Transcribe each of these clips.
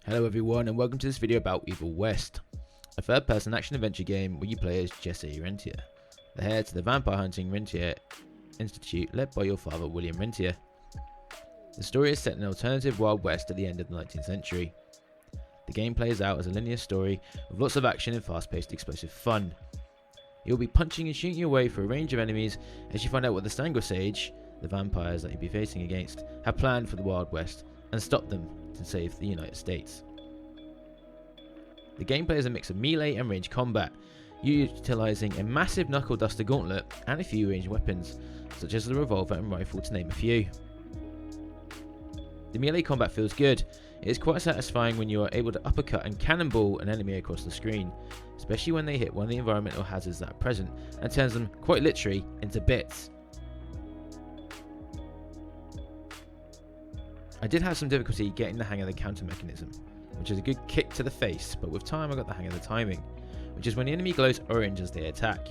Hello everyone and welcome to this video about Evil West, a third-person action-adventure game where you play as Jesse Rentier, the heir to the vampire hunting Rentier Institute led by your father William Rentier. The story is set in an alternative Wild West at the end of the 19th century. The game plays out as a linear story with lots of action and fast-paced explosive fun. You'll be punching and shooting your way through a range of enemies as you find out what the Sandbox, the vampires that you'll be facing against, have planned for the Wild West and stop them to save the United States. The gameplay is a mix of melee and range combat, utilising a massive knuckle duster gauntlet and a few ranged weapons, such as the revolver and rifle to name a few. The melee combat feels good. It is quite satisfying when you are able to uppercut and cannonball an enemy across the screen, especially when they hit one of the environmental hazards that are present and turns them, quite literally, into bits. I did have some difficulty getting the hang of the counter mechanism, which is a good kick to the face, but with time I got the hang of the timing, which is when the enemy glows orange as they attack.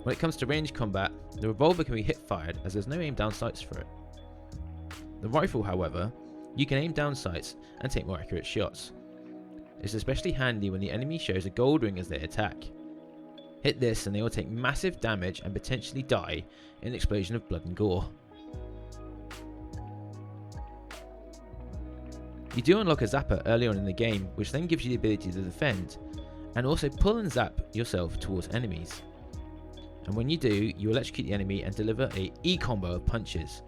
When it comes to range combat, the revolver can be hip-fired as there's no aim down sights for it. The rifle, however, you can aim down sights and take more accurate shots. It's especially handy when the enemy shows a gold ring as they attack. Hit this and they will take massive damage and potentially die in an explosion of blood and gore. You do unlock a zapper early on in the game, which then gives you the ability to defend, and also pull and zap yourself towards enemies. And when you do, you electrocute the enemy and deliver a E-combo of punches.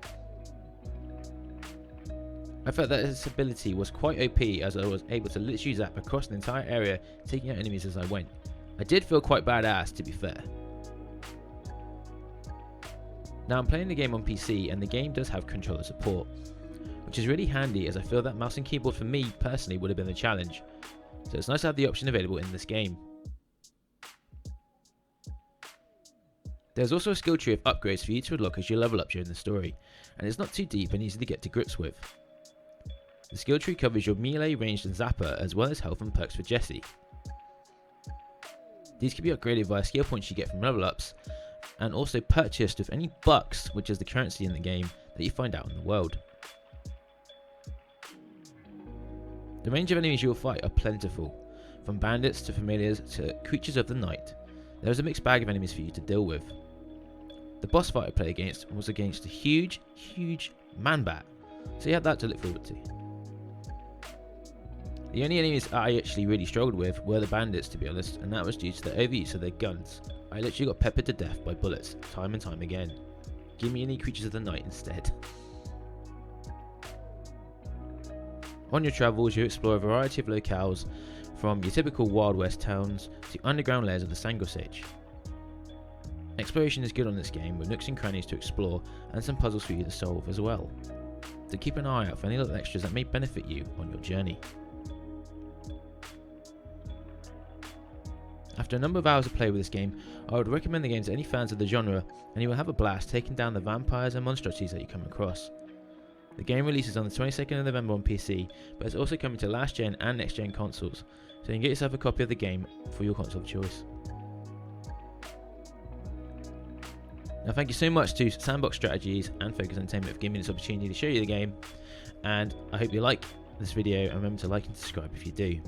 I felt that this ability was quite OP as I was able to literally zap across the entire area, taking out enemies as I went. I did feel quite badass, to be fair. Now I'm playing the game on PC and the game does have controller support, which is really handy as I feel that mouse and keyboard for me personally would have been a challenge, so it's nice to have the option available in this game. There's also a skill tree of upgrades for you to unlock as you level up during the story, and it's not too deep and easy to get to grips with. The skill tree covers your melee, ranged and zapper, as well as health and perks for Jesse. These can be upgraded via skill points you get from level ups, and also purchased with any bucks, which is the currency in the game that you find out in the world. The range of enemies you will fight are plentiful, from bandits to familiars to creatures of the night. There is a mixed bag of enemies for you to deal with. The boss fight I played against was against a huge man-bat, so you had that to look forward to. The only enemies I actually really struggled with were the bandits, to be honest, and that was due to the overuse of their guns. I literally got peppered to death by bullets, time and time again. Give me any creatures of the night instead. On your travels, you explore a variety of locales, from your typical Wild West towns to underground layers of the Sandbox. Exploration is good on this game, with nooks and crannies to explore and some puzzles for you to solve as well. So keep an eye out for any little extras that may benefit you on your journey. After a number of hours of play with this game, I would recommend the game to any fans of the genre, and you will have a blast taking down the vampires and monstrosities that you come across. The game releases on the 22nd of November on PC, but it's also coming to last gen and next gen consoles, so you can get yourself a copy of the game for your console of choice. Now thank you so much to Sandbox Strategies and Focus Entertainment for giving me this opportunity to show you the game, and I hope you like this video and remember to like and subscribe if you do.